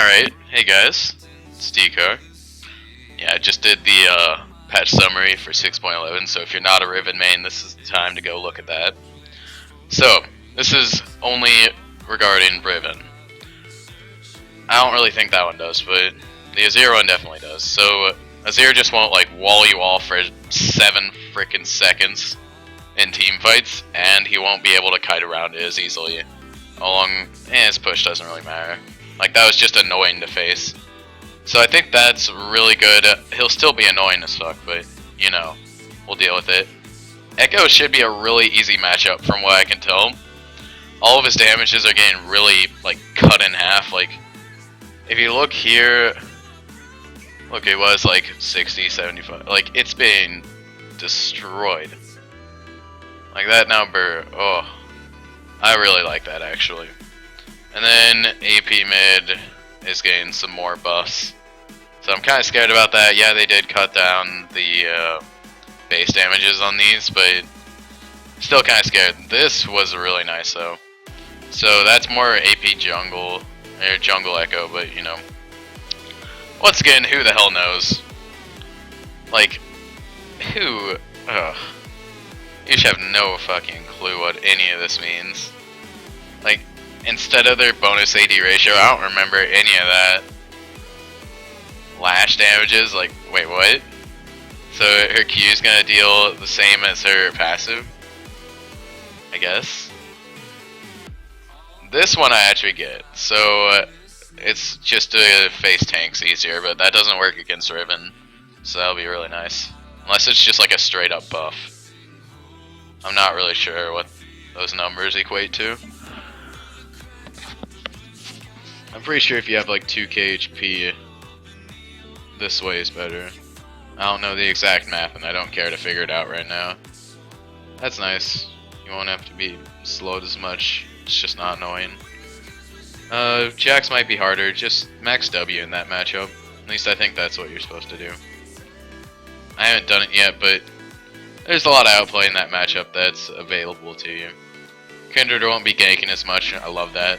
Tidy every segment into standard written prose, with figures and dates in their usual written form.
Alright, hey guys, it's Decar. Yeah, I just did the patch summary for 6.11, so if you're not a Riven main, this is the time to go look at that. So, this is only regarding Riven. I don't really think that one does, but the Azir one definitely does. So, Azir just won't like wall you all for 7 freaking seconds in team fights, and he won't be able to kite around it as easily. His push doesn't really matter. Like, that was just annoying to face. So I think that's really good. He'll still be annoying as fuck, but, you know, we'll deal with it. Echo should be a really easy matchup from what I can tell. All of his damages are getting really, like, cut in half. Like, if you look here, look, it was like 60, 75. Like, it's being destroyed. Like, that number, oh, I really like that, actually. And then AP mid is getting some more buffs. So I'm kind of scared about that. Yeah, they did cut down the base damages on these, but still kind of scared. This was really nice though. So that's more AP jungle, or jungle echo, but you know. Once again, who the hell knows? Like, who? Ugh. You should have no fucking clue what any of this means. Like, instead of their bonus AD ratio, I don't remember any of that. Lash damages, like, wait, what? So her Q is gonna deal the same as her passive? I guess. This one I actually get. So it's just to face tanks easier, but that doesn't work against Riven. So that'll be really nice. Unless it's just like a straight up buff. I'm not really sure what those numbers equate to. I'm pretty sure if you have like 2k HP, this way is better. I don't know the exact math and I don't care to figure it out right now. That's nice. You won't have to be slowed as much. It's just not annoying. Jax might be harder. Just max W in that matchup. At least I think that's what you're supposed to do. I haven't done it yet, but there's a lot of outplay in that matchup that's available to you. Kindred won't be ganking as much. I love that.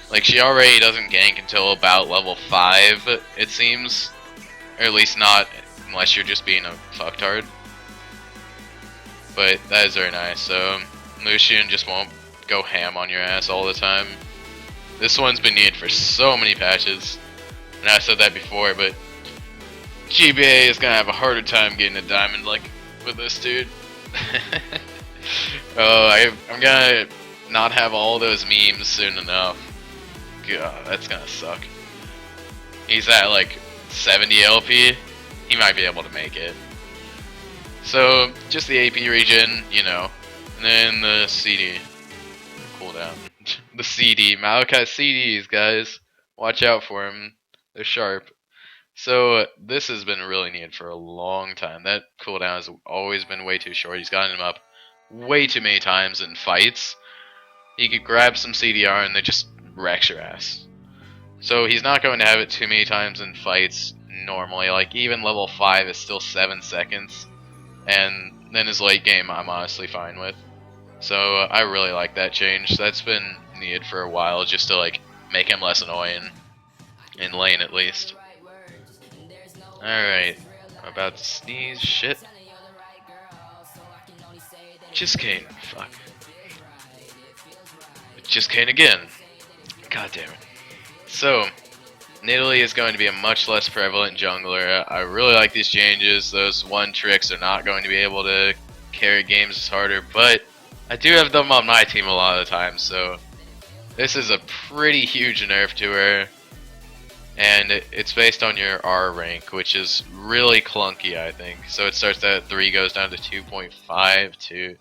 Like, she already doesn't gank until about level 5, it seems. Or at least not unless you're just being a fucktard. But that is very nice. So, Lucian just won't go ham on your ass all the time. This one's been needed for so many patches. And I said that before, but GBA is gonna have a harder time getting a diamond like with this dude. Oh, I'm gonna not have all those memes soon enough. God, that's gonna suck. He's at like 70 LP. He might be able to make it. So, just the AP region, you know. And then the CD. Cooldown. The CD. Malachi CDs, guys. Watch out for him. They're sharp. So, this has been really needed for a long time. That cooldown has always been way too short. He's gotten him up way too many times in fights. He could grab some CDR and they just wrecks your ass. So he's not going to have it too many times in fights normally. Like, even level 5 is still 7 seconds. And then his late game I'm honestly fine with. So I really like that change. That's been needed for a while just to like make him less annoying. In lane at least. Alright. I'm about to sneeze. Shit. Just came. Fuck. It just came again. God damn it. So, Nidalee is going to be a much less prevalent jungler. I really like these changes. Those one tricks are not going to be able to carry games as harder, but I do have them on my team a lot of the time, so this is a pretty huge nerf to her. And it's based on your R rank, which is really clunky, I think. So it starts at 3, goes down to 2.5 to...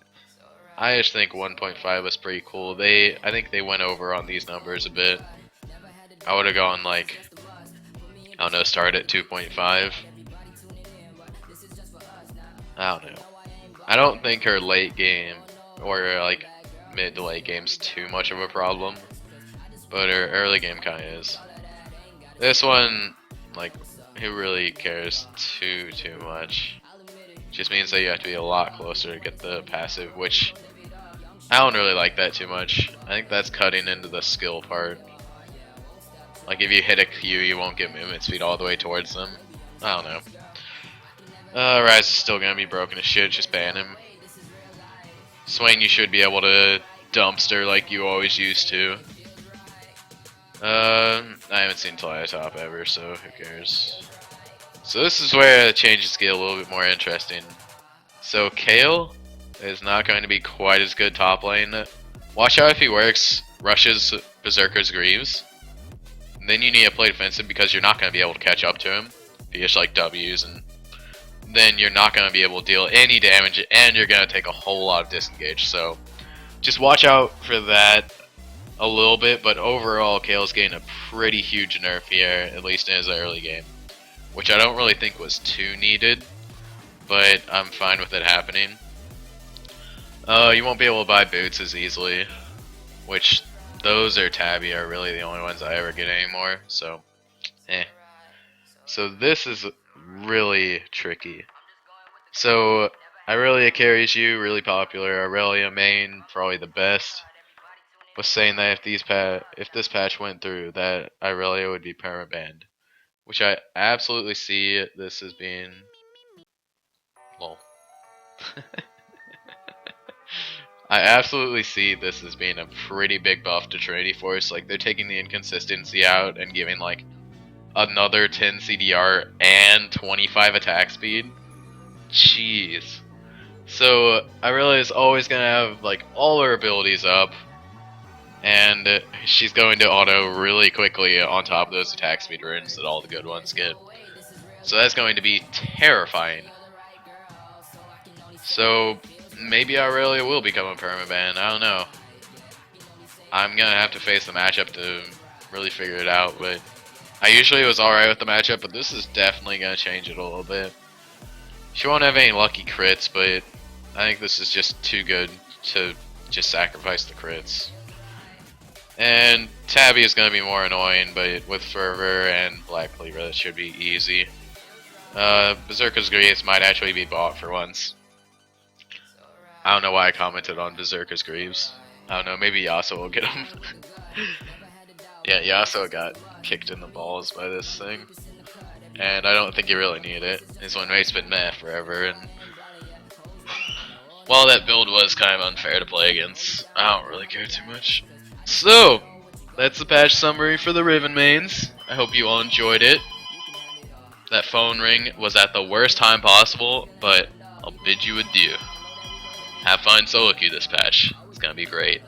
I just think 1.5 was pretty cool. I think they went over on these numbers a bit. I would have gone like, I don't know, start at 2.5. I don't know. I don't think her late game, or like mid to late game's too much of a problem. But her early game kinda is. This one, like, who really cares too much? Just means that you have to be a lot closer to get the passive, which I don't really like that too much. I think that's cutting into the skill part. Like if you hit a Q, you won't get movement speed all the way towards them. I don't know. Rise is still gonna be broken as shit, just ban him. Swain, you should be able to dumpster like you always used to. I haven't seen Top ever, so who cares? So this is where the changes get a little bit more interesting. So Kale is not going to be quite as good top lane. Watch out if he works, rushes Berserker's Greaves. And then you need to play defensive because you're not going to be able to catch up to him. If you just like W's, and then you're not going to be able to deal any damage, and you're going to take a whole lot of disengage. So just watch out for that a little bit, but overall Kale's getting a pretty huge nerf here, at least in his early game. Which I don't really think was too needed, but I'm fine with it happening. You won't be able to buy boots as easily, which those or Tabby are really the only ones I ever get anymore, so So this is really tricky. So Irelia carries you, really popular. Irelia main, probably the best. Was saying that if this patch went through, that Irelia would be permabanned. Which I absolutely see this as being... lol. I absolutely see this as being a pretty big buff to Trinity Force. Like, they're taking the inconsistency out and giving, like, another 10 CDR and 25 attack speed. Jeez. So, Irelia is always going to have, like, all her abilities up. And she's going to auto really quickly on top of those attack speed runes that all the good ones get. So that's going to be terrifying. So maybe Aurelia will become a permaban, I don't know. I'm gonna have to face the matchup to really figure it out, but I usually was alright with the matchup, but this is definitely gonna change it a little bit. She won't have any lucky crits, but I think this is just too good to just sacrifice the crits. And Tabby is going to be more annoying, but with Fervor and Black Cleaver, that should be easy. Berserker's Greaves might actually be bought for once. I don't know why I commented on Berserker's Greaves. I don't know, maybe Yasuo will get him. Yeah, Yasuo got kicked in the balls by this thing. And I don't think you really need it. His win rate's been meh forever, and while that build was kind of unfair to play against, I don't really care too much. So, that's the patch summary for the Riven mains. I hope you all enjoyed it. That phone ring was at the worst time possible, but I'll bid you adieu. Have fun solo queue this patch. It's gonna be great.